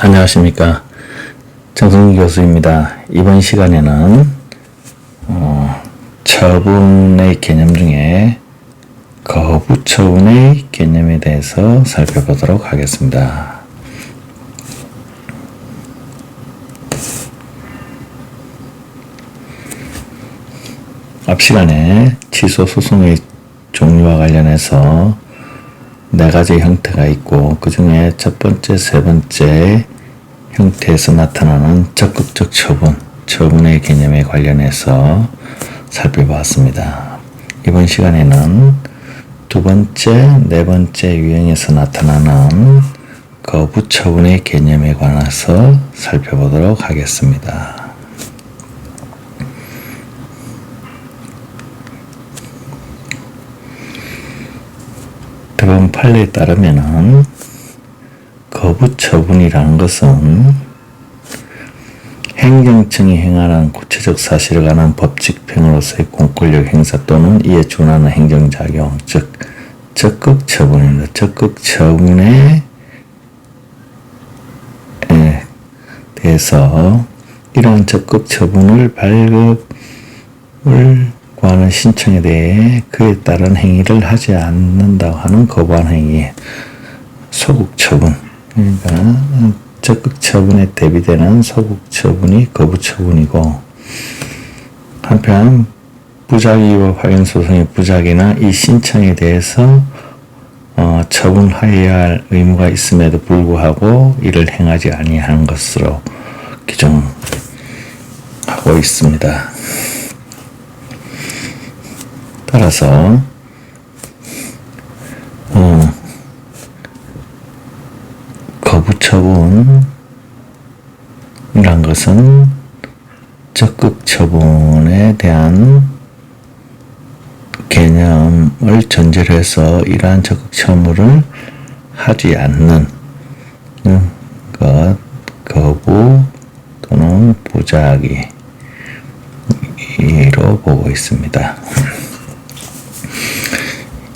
안녕하십니까. 정승기 교수입니다. 이번 시간에는 처분의 개념 중에 거부 처분의 개념에 대해서 살펴보도록 하겠습니다. 앞 시간에 취소 소송의 종류와 관련해서 네 가지 형태가 있고, 그 중에 첫 번째, 세 번째 형태에서 나타나는 적극적 처분의 개념에 관련해서 살펴보았습니다. 이번 시간에는 두 번째, 네 번째 유형에서 나타나는 거부 처분의 개념에 관해서 살펴보도록 하겠습니다. 대법원 판례에 따르면은 거부 처분이라는 것은 행정청이 행하는 구체적 사실에 관한 법칙 평으로서의 공권력 행사 또는 이에 준하는 행정작용, 즉 적극 처분입니다. 적극 처분에 대해서 이러한 적극 처분을 발급을 구하는 신청에 대해 그에 따른 행위를 하지 않는다고 하는 거부하는 행위, 소극 처분. 그러니까 적극 처분에 대비되는 소극 처분이 거부 처분이고, 한편 부작위 확인 소송의 부작위나 이 신청에 대해서 처분하여야 할 의무가 있음에도 불구하고 이를 행하지 아니하는 것으로 규정하고 있습니다. 따라서 거부 처분이란 것은 적극 처분에 대한 개념을 전제로 해서 이러한 적극 처분을 하지 않는 것, 거부 또는 부작위로 보고 있습니다.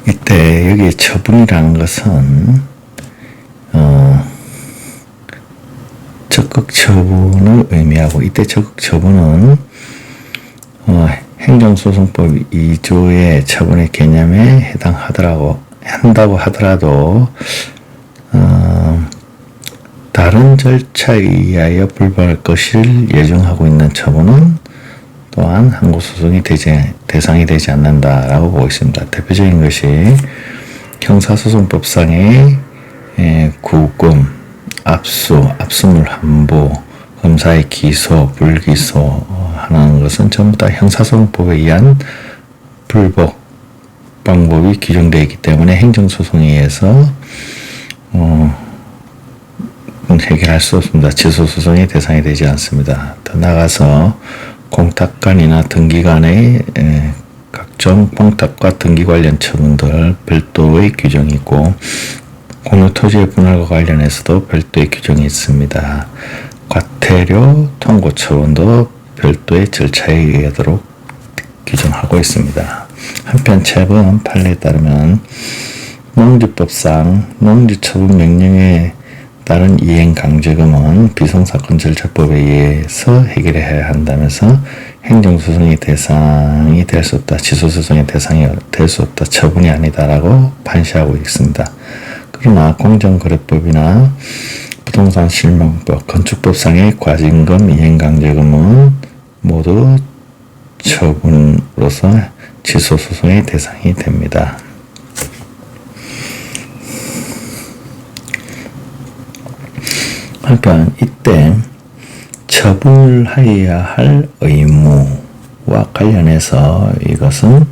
이때 여기 처분이라는 것은 적극 처분을 의미하고, 이때 적극 처분은 행정소송법 2조의 처분의 개념에 한다고 하더라도 다른 절차에 의하여 불발할 것을 예정하고 있는 처분은 또한 항고소송이 대상이 되지 않는다라고 보고 있습니다. 대표적인 것이 형사소송법상의 구금, 압수물 함부, 검사의 기소, 불기소 하는 것은 전부 다 형사소송법에 의한 불복 방법이 규정되어 있기 때문에 행정소송에 의해서 해결할 수 없습니다. 취소소송의 대상이 되지 않습니다. 더 나아가서 공탁관이나 등기관의 각종 공탁과 등기 관련 처분들 별도의 규정이 있고, 공유토지의 분할과 관련해서도 별도의 규정이 있습니다. 과태료 통고 처분도 별도의 절차에 의하도록 규정하고 있습니다. 한편 최근 판례에 따르면 농지법상 농지처분 명령에 따른 이행강제금은 비성사건절차법에 의해서 해결해야 한다면서 행정소송의 대상이 될 수 없다, 취소소송의 대상이 될 수 없다, 처분이 아니다라고 판시하고 있습니다. 그러나 공정거래법이나 부동산 실명법, 건축법상의 과징금, 이행강제금은 모두 처분으로서 취소소송의 대상이 됩니다. 한편 이때 처분하여야 할 의무와 관련해서 이것은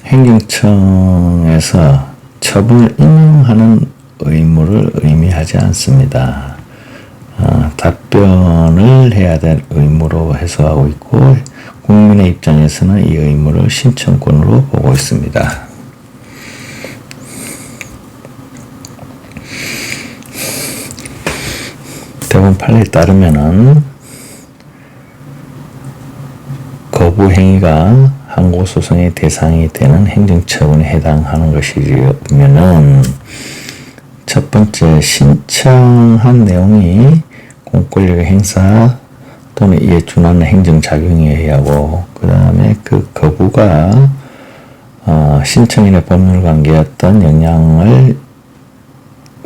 행정청에서 처분을 인용하는 의무를 의미하지 않습니다. 답변을 해야 될 의무로 해석하고 있고, 국민의 입장에서는 이 의무를 신청권으로 보고 있습니다. 대법원 판례에 따르면은 거부 행위가 항고소송의 대상이 되는 행정처분에 해당하는 것이면은 첫 번째, 신청한 내용이 공권력의 행사 또는 이에 준하는 행정작용에 의하고, 그 다음에 그 거부가 신청인의 법률관계에 어떤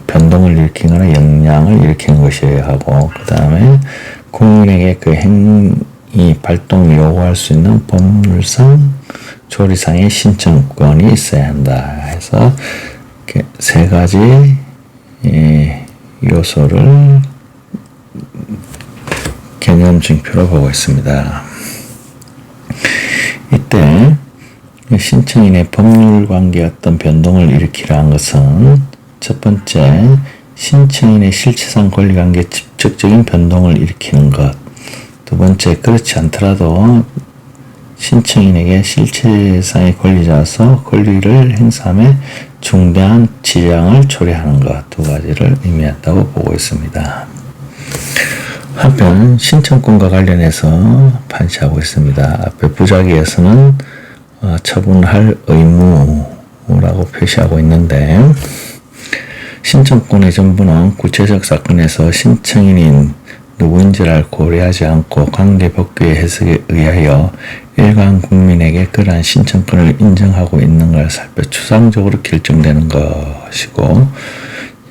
변동을 일으키거나 영향을 일으키는 것이어야 하고, 그 다음에 국민에게 그 행위 발동을 요구할 수 있는 법률상, 조리상의 신청권이 있어야 한다 해서 세 가지 요소를 개념 증표로 보고 있습니다. 이때 신청인의 법률관계에 어떤 변동을 일으키라 한 것은 첫 번째, 신청인의 실체상 권리관계 직접적인 변동을 일으키는 것. 두 번째, 그렇지 않더라도 신청인에게 실체상의 권리자로서 권리를 행사함에 중대한 지장을 초래하는 것, 두 가지를 의미한다고 보고 있습니다. 한편 신청권과 관련해서 판시하고 있습니다. 앞에 부작위에서는 처분할 의무라고 표시하고 있는데, 신청권의 전부는 구체적 사건에서 신청인인 누구인지를 고려하지 않고 관계법규의 해석에 의하여 일반 국민에게 그러한 신청권을 인정하고 있는 걸 살펴 추상적으로 결정되는 것이고,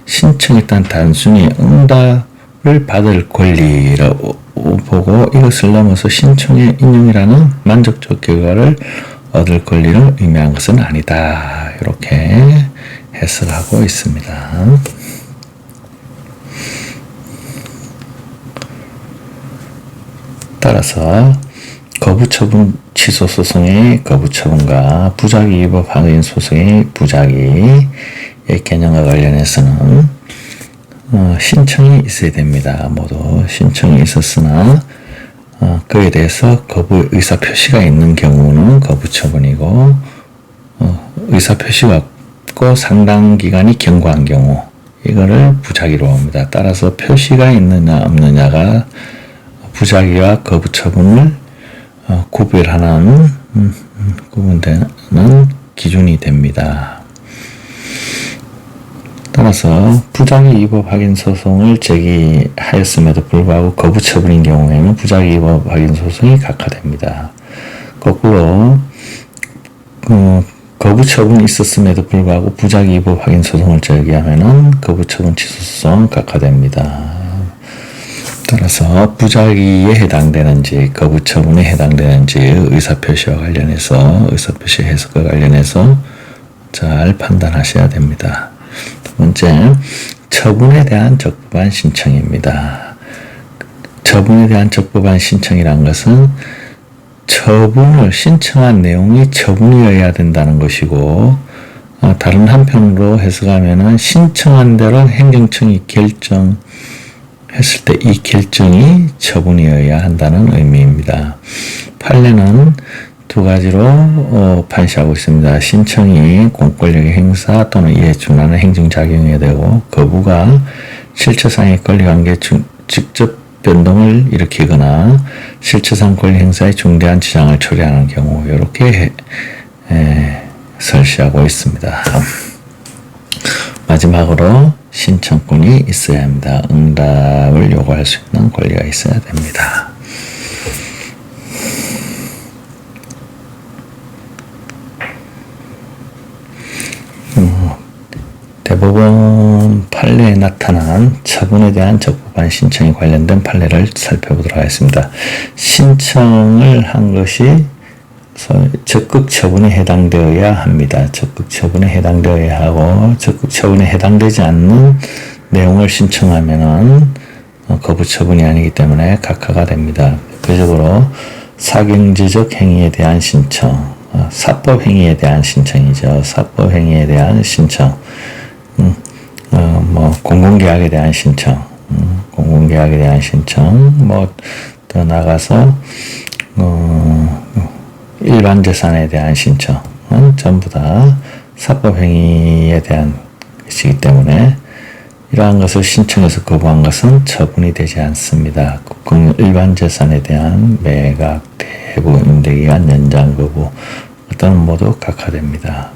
신청에 따른 단순히 응답을 받을 권리라고 보고 이것을 넘어서 신청의 인용이라는 만족적 결과를 얻을 권리를 의미한 것은 아니다. 이렇게 해석하고 있습니다. 따라서 거부처분 취소소송의 거부처분과 부작위 위법 확인 소송의 부작위의 개념과 관련해서는 신청이 있어야 됩니다. 모두 신청이 있었으나 그에 대해서 거부 의사표시가 있는 경우는 거부처분이고, 의사표시가 없고 상당 기간이 경과한 경우 이거를 부작위로 봅니다. 따라서 표시가 있느냐 없느냐가 부작위와 거부처분을 구분되는 기준이 됩니다. 따라서 부작위 위법 확인 소송을 제기하였음에도 불구하고 거부처분인 경우에는 부작위 위법 확인 소송이 각하됩니다. 거꾸로 거부처분이 있었음에도 불구하고 부작위 위법 확인 소송을 제기하면은 거부처분 취소 소송은 각하됩니다. 따라서 부작위에 해당되는지 거부처분에 해당되는지 의사표시와 관련해서 의사표시 해석과 관련해서 잘 판단하셔야 됩니다. 두 번째, 처분에 대한 적법한 신청입니다. 처분에 대한 적법한 신청이란 것은 처분을 신청한 내용이 처분이어야 된다는 것이고, 다른 한편으로 해석하면은 신청한 대로 행정청이 결정했을 때 이 결정이 처분이어야 한다는 의미입니다. 판례는 두 가지로 판시하고 있습니다. 신청이 공권력의 행사 또는 이에 준하는 행정작용이 되고, 거부가 실체상의 권리관계 직접 변동을 일으키거나 실체상 권리 행사에 중대한 지장을 초래하는 경우, 이렇게 설시하고 있습니다. 마지막으로 신청권이 있어야 합니다. 응답을 요구할 수 있는 권리가 있어야 됩니다. 대법원 판례에 나타난 처분에 대한 적법한 신청에 관련된 판례를 살펴보도록 하겠습니다. 신청을 한 것이 적극 처분에 해당되어야 합니다. 적극 처분에 해당되어야 하고, 적극 처분에 해당되지 않는 내용을 신청하면은 거부 처분이 아니기 때문에 각하가 됩니다. 대표적으로 사경제적 행위에 대한 신청, 사법 행위에 대한 신청이죠. 사법 행위에 대한 신청, 공공계약에 대한 신청, 공공계약에 대한 신청, 더 나가서 일반 재산에 대한 신청은 전부 다 사법 행위에 대한 것이기 때문에 이러한 것을 신청해서 거부한 것은 처분이 되지 않습니다. 일반 재산에 대한 매각, 대부, 임대기간 연장 거부 어떤 모두 각하됩니다.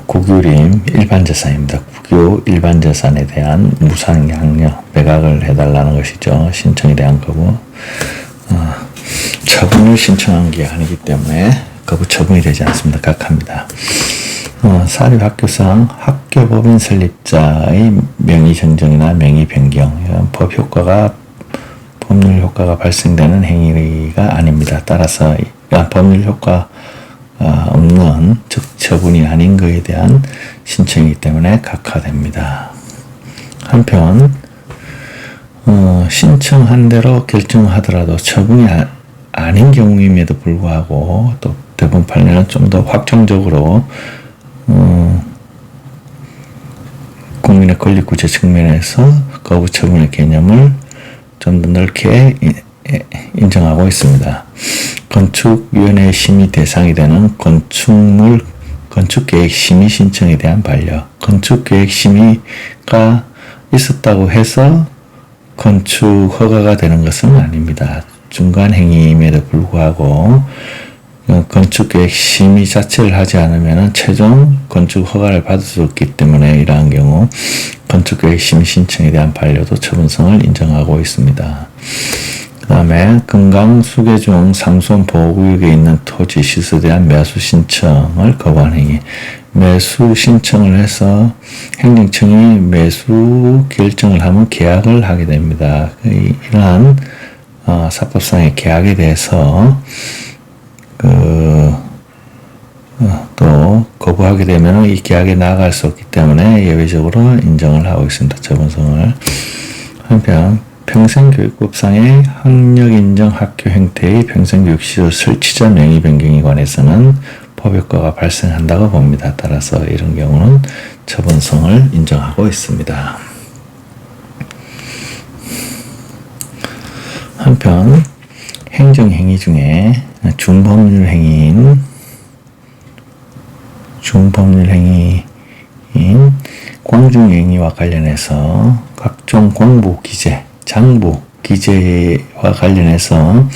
국유림 일반 재산입니다. 국유 일반 재산에 대한 무상양려 매각을 해달라는 것이죠. 신청에 대한 거부. 처분을 신청한 게 아니기 때문에 거부 처분이 되지 않습니다. 각하입니다. 사립학교상 학교법인 설립자의 명의 정정이나 명의 변경, 법률 효과가 발생되는 행위가 아닙니다. 따라서 법률 효과 없는 즉 처분이 아닌 것에 대한 신청이기 때문에 각하됩니다. 한편 신청한 대로 결정하더라도 처분이 아닌 경우임에도 불구하고 또 대법원 판례는 좀 더 확정적으로 국민의 권리 구제 측면에서 거부 처분의 개념을 좀 더 넓게 인정하고 있습니다. 건축위원회 심의 대상이 되는 건축계획 심의 신청에 대한 반려. 건축계획 심의가 있었다고 해서 건축 허가가 되는 것은 아닙니다. 중간 행위임에도 불구하고 건축계획 심의 자체를 하지 않으면 최종 건축 허가를 받을 수 없기 때문에 이러한 경우 건축계획 심의 신청에 대한 반려도 처분성을 인정하고 있습니다. 그 다음에 금강 수계중 상수원 보호구역에 있는 토지 시설에 대한 매수 신청을 거부하는 행위. 매수 신청을 해서 행정청이 매수 결정을 하면 계약을 하게 됩니다. 이러한 사법상의 계약에 대해서 또 거부하게 되면 이 계약에 나아갈 수 없기 때문에 예외적으로 인정을 하고 있습니다. 처분성을. 한편 평생교육법상의 학력인정 학교 형태의 평생교육시설 설치자 명의 변경에 관해서는 법효과가 발생한다고 봅니다. 따라서 이런 경우는 처분성을 인정하고 있습니다. 한편 행정행위 중에 준법률 행위인 공중행위와 관련해서 각종 공부 기재, 장부 기재와 관련해서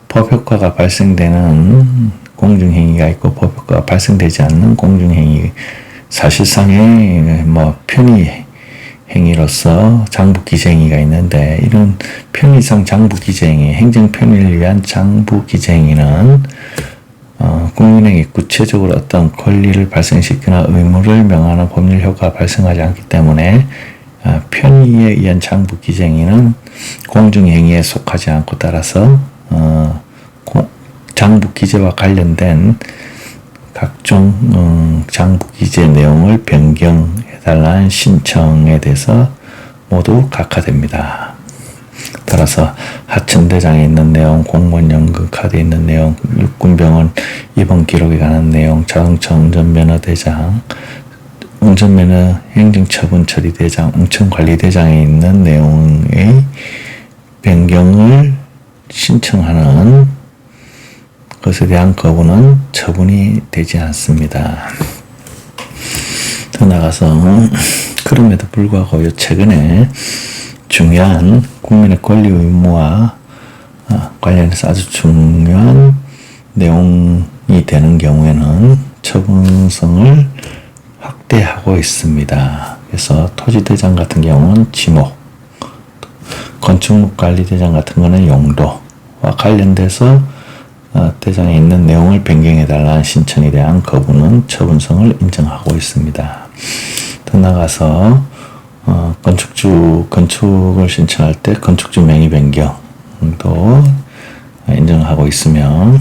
법효과가 발생되는 공중행위가 있고 법효과가 발생되지 않는 공중행위, 사실상의 편의 행위로서 장부 기재행위가 있는데 이런 편의상 장부 기재행위, 행정 편의를 위한 장부 기재행위는 국민에게 구체적으로 어떤 권리를 발생시키거나 의무를 명하는 법률 효과가 발생하지 않기 때문에 편의에 의한 장부 기재행위는 공중행위에 속하지 않고 따라서 장부 기재와 관련된 각종 장부 기재 내용을 변경해달라는 신청에 대해서 모두 각하됩니다. 따라서 하천대장에 있는 내용, 공무원 연금 카드에 있는 내용, 육군병원 입원 기록에 관한 내용, 자동차 운전면허 대장, 운전면허 행정처분 처리대장, 운천관리대장에 있는 내용의 변경을 신청하는 것에 대한 거부는 처분이 되지 않습니다. 더 나아가서 그럼에도 불구하고 최근에 중요한 국민의 권리 의무와 관련해서 아주 중요한 내용이 되는 경우에는 처분성을 확대하고 있습니다. 그래서 토지대장 같은 경우는 지목, 건축물관리대장 같은 경우는 용도와 관련돼서 대장에 있는 내용을 변경해달라는 신청에 대한 거부는 처분성을 인정하고 있습니다. 더 나아가서 건축을 신청할 때 건축주 명의 변경도 인정하고 있으며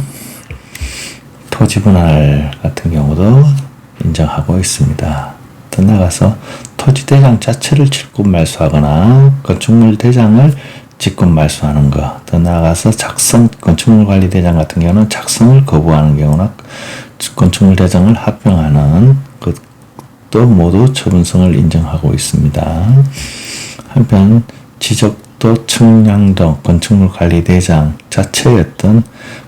토지 분할 같은 경우도 인정하고 있습니다. 더 나아가서 토지 대장 자체를 직권 말소하거나 건축물 대장을 직권 말소하는 것, 더 나아가서 건축물 관리 대장 같은 경우는 작성을 거부하는 경우나 건축물 대장을 합병하는 것도 모두 처분성을 인정하고 있습니다. 한편 지적도 측량도 건축물 관리 대장 자체의 어떤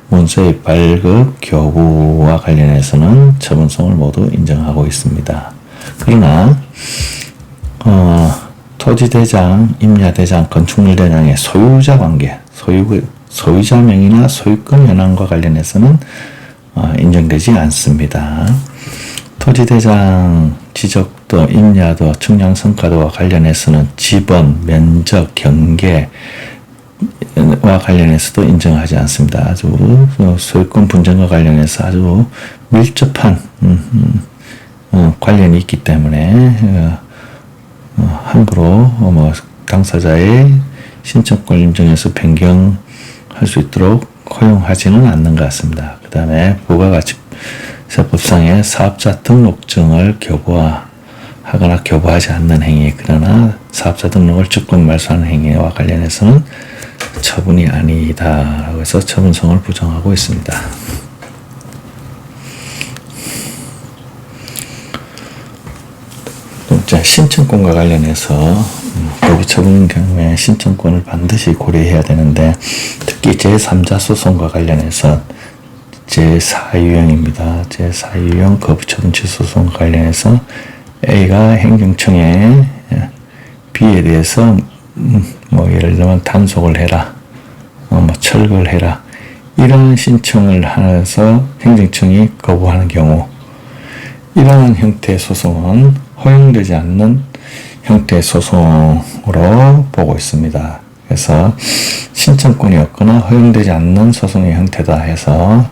문서의 발급 교부와 관련해서는 처분성을 모두 인정하고 있습니다. 그러나 토지대장, 임야대장, 건축물대장의 소유자 관계, 소유자 명의나 소유권 현황과 관련해서는 인정되지 않습니다. 토지대장 지적도 학력도, 인야도, 측량성과도와 관련해서는 지번, 면적, 경계와 관련해서도 인정하지 않습니다. 아주 소유권 분쟁과 관련해서 아주 밀접한 관련이 있기 때문에 함부로 당사자의 신청권 인정에서 변경할 수 있도록 허용하지는 않는 것 같습니다. 그 다음에 부가가치세법상의 사업자 등록증을 교부하거나 교부하지 않는 행위, 그러나 사업자 등록을 주권 말소하는 행위와 관련해서는 처분이 아니다라고 해서 처분성을 부정하고 있습니다. 신청권과 관련해서 거부 처분인 경우에 신청권을 반드시 고려해야 되는데, 특히 제3자 소송과 관련해서 제4유형입니다. 제4유형 거부 처분 취소 소송과 관련해서 A가 행정청에 B에 대해서 예를 들면 단속을 해라, 철거를 해라, 이런 신청을 해서 행정청이 거부하는 경우, 이러한 형태의 소송은 허용되지 않는 형태의 소송으로 보고 있습니다. 그래서 신청권이 없거나 허용되지 않는 소송의 형태다 해서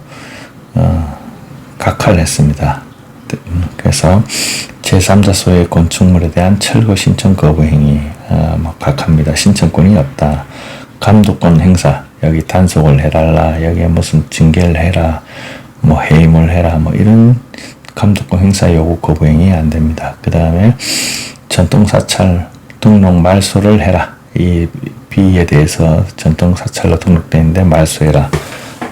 각하했습니다. 그래서 제3자 소유의 건축물에 대한 철거 신청 거부 행위 각하입니다. 신청권이 없다. 감독권 행사, 여기 단속을 해달라, 여기에 무슨 징계를 해라, 해임을 해라, 이런 감독권 행사 요구 거부 행위 안 됩니다. 그 다음에 전통사찰 등록 말소를 해라. 이 B에 대해서 전통사찰로 등록되어 있는데 말소해라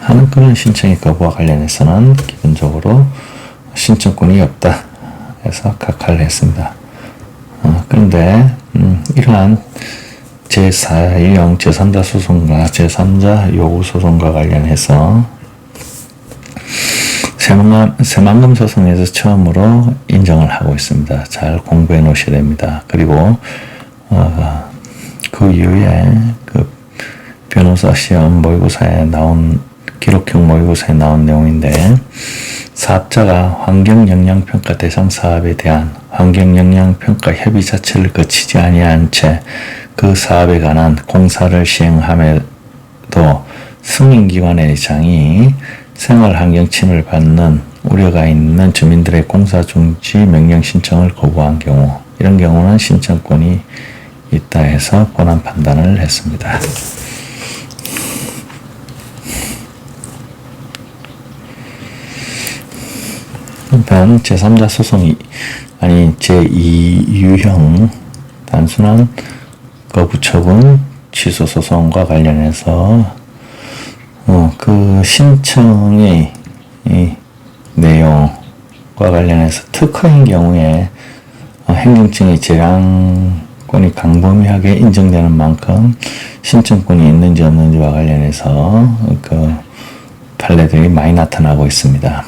하는 그런 신청의 거부와 관련해서는 기본적으로 신청권이 없다 해서 각하를 했습니다. 그런데 이러한 제4유형 제3자 소송과 제3자 요구 소송과 관련해서 새만금 소송에서 처음으로 인정을 하고 있습니다. 잘 공부해 놓으셔야 됩니다. 그리고 그 이후에 그 변호사 시험 모의고사에 나온 기록형 모의고사에 나온 내용인데, 사업자가 환경영향평가 대상 사업에 대한 환경영향평가 협의 자체를 거치지 아니한 채 그 사업에 관한 공사를 시행함에도 승인기관의 의장이 생활환경 침해를 받는 우려가 있는 주민들의 공사 중지 명령 신청을 거부한 경우, 이런 경우는 신청권이 있다 해서 본안 판단을 했습니다. 한편 제3자 소송이 아닌 제2유형 단순한 거부 처분 취소 소송과 관련해서 그 신청의 내용과 관련해서 특허인 경우에 행정청의 재량권이 광범위하게 인정되는 만큼 신청권이 있는지 없는지와 관련해서 그 판례들이 많이 나타나고 있습니다.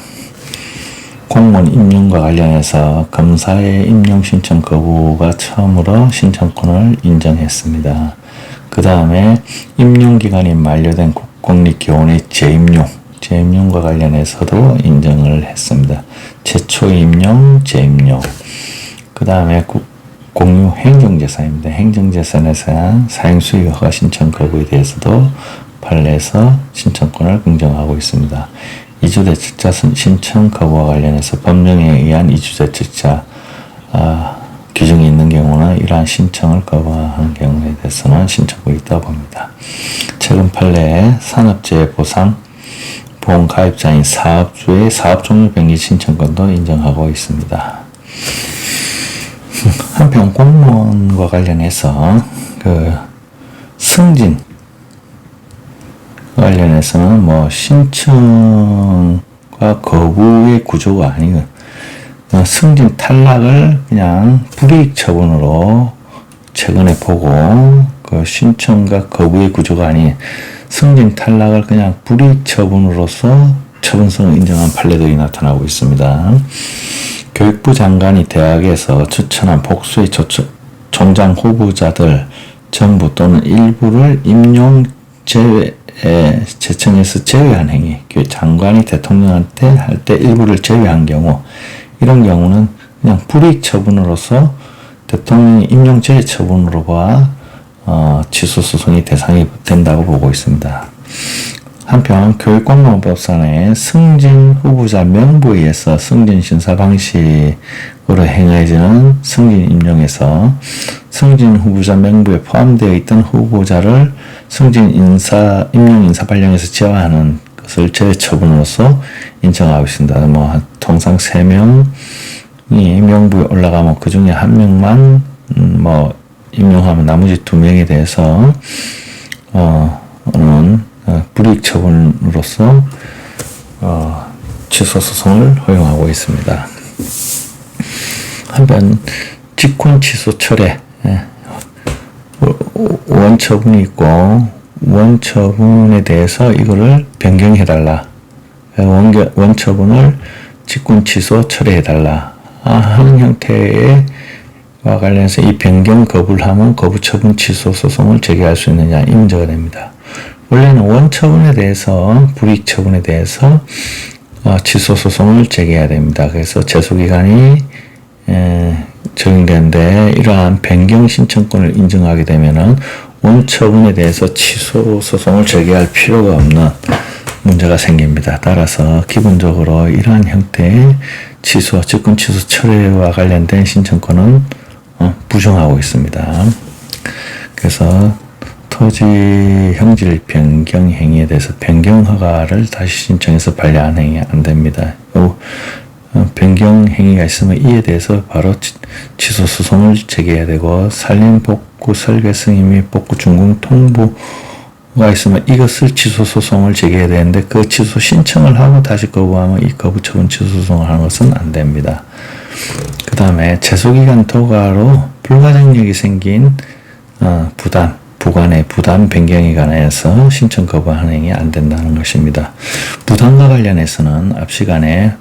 공무원 임용과 관련해서 검사의 임용 신청 거부가 처음으로 신청권을 인정했습니다. 그 다음에 임용기간이 만료된 국공립교원의 재임용과 관련해서도 인정을 했습니다. 최초 임용, 재임용. 그 다음에 공유 행정재산입니다. 행정재산에서 대한 사행수익 허가 신청 거부에 대해서도 판례에서 신청권을 인정하고 있습니다. 이주대책자 신청 거부와 관련해서 법령에 의한 이주대책자 규정이 있는 경우는 이러한 신청을 거부하는 경우에 대해서는 신청권이 있다고 봅니다. 최근 판례에 산업재해 보상 보험 가입자인 사업주의 사업종료 변기 신청권도 인정하고 있습니다. 한편 공무원과 관련해서 그 승진 관련해서는 신청과 거부의 구조가 아니고 승진 탈락을 그냥 불이익 처분으로 최근에 보고 그 신청과 거부의 구조가 아닌 승진 탈락을 그냥 불이익 처분으로서 처분성을 인정한 판례들이 나타나고 있습니다. 교육부 장관이 대학에서 추천한 복수의 총장 후보자들 전부 또는 일부를 임용 제청에서 제외한 행위, 장관이 대통령한테 할 때 일부를 제외한 경우, 이런 경우는 그냥 불이익 처분으로서 대통령이 임용 제외 처분으로 봐 취소 소송이 대상이 된다고 보고 있습니다. 한편 교육공무원법상의 승진 후보자 명부에 의해서 승진 심사 방식으로 행해지는 승진 임용에서 승진 후보자 명부에 포함되어 있던 후보자를 승진 임용 인사 발령에서 제외하는 것을 제외 처분으로서 인정하고 있습니다. 통상 3명이 명부에 올라가면 그 중에 1명만 임용하면 나머지 2명에 대해서 불이익 처분으로서 취소 소송을 허용하고 있습니다. 한편 직권 취소 철회 원처분이 있고 원처분에 대해서 이거를 변경해달라. 원처분을 직권 취소 철회해달라 하는 형태의 와 관련해서 이 변경 거부를 하면 거부처분 취소 소송을 제기할 수 있느냐 이 문제가 됩니다. 원래는 원처분에 대해서 불이익 처분에 대해서 취소 소송을 제기해야 됩니다. 그래서 제소기간이 적용되는데 이러한 변경 신청권을 인정하게 되면은 원처분에 대해서 취소 소송을 제기할 필요가 없는 문제가 생깁니다. 따라서 기본적으로 이러한 형태의 직권 취소 철회와 관련된 신청권은 부정하고 있습니다. 그래서 토지 형질 변경 행위에 대해서 변경 허가를 다시 신청해서 반려한 행위 안 됩니다. 변경 행위가 있으면 이에 대해서 바로 취소 소송을 제기해야 되고 산림 복구 설계 승인 및 복구 준공 통보가 있으면 이것을 취소 소송을 제기해야 되는데 그 취소 신청을 하고 다시 거부하면 이 거부 처분 취소 소송을 하는 것은 안 됩니다. 그 다음에 제소기간 도과로 불가장력이 생긴 부관의 부담 변경에 관해서 신청 거부하는 행위 안 된다는 것입니다. 부담과 관련해서는 앞 시간에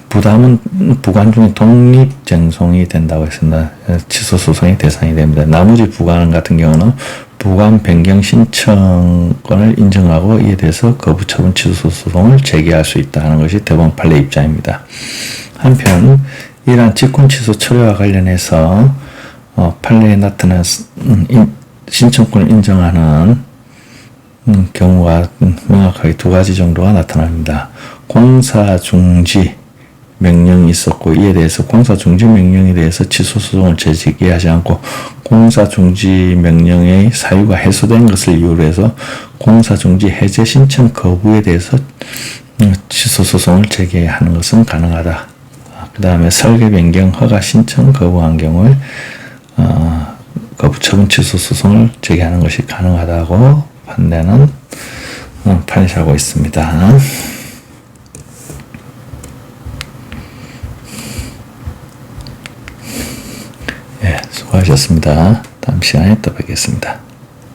부담은 부관 중에 독립쟁송이 된다고 했습니다. 취소 소송의 대상이 됩니다. 나머지 부관 같은 경우는 부관 변경 신청권을 인정하고 이에 대해서 거부 처분 취소 소송을 제기할 수 있다는 것이 대법원 판례 입장입니다. 한편 이러한 직권 취소 철회와 관련해서 판례에 나타난 신청권을 인정하는 경우가 명확하게 2가지 정도가 나타납니다. 공사 중지 명령이 있었고 이에 대해서 공사 중지 명령에 대해서 취소 소송을 제기하지 않고 공사 중지 명령의 사유가 해소된 것을 이유로 해서 공사 중지 해제 신청 거부에 대해서 취소 소송을 제기하는 것은 가능하다. 그 다음에 설계 변경 허가 신청 거부한 경우에 거부처분 취소 소송을 제기하는 것이 가능하다고 판례는 판시하고 있습니다. 수고하셨습니다. 다음 시간에 또 뵙겠습니다.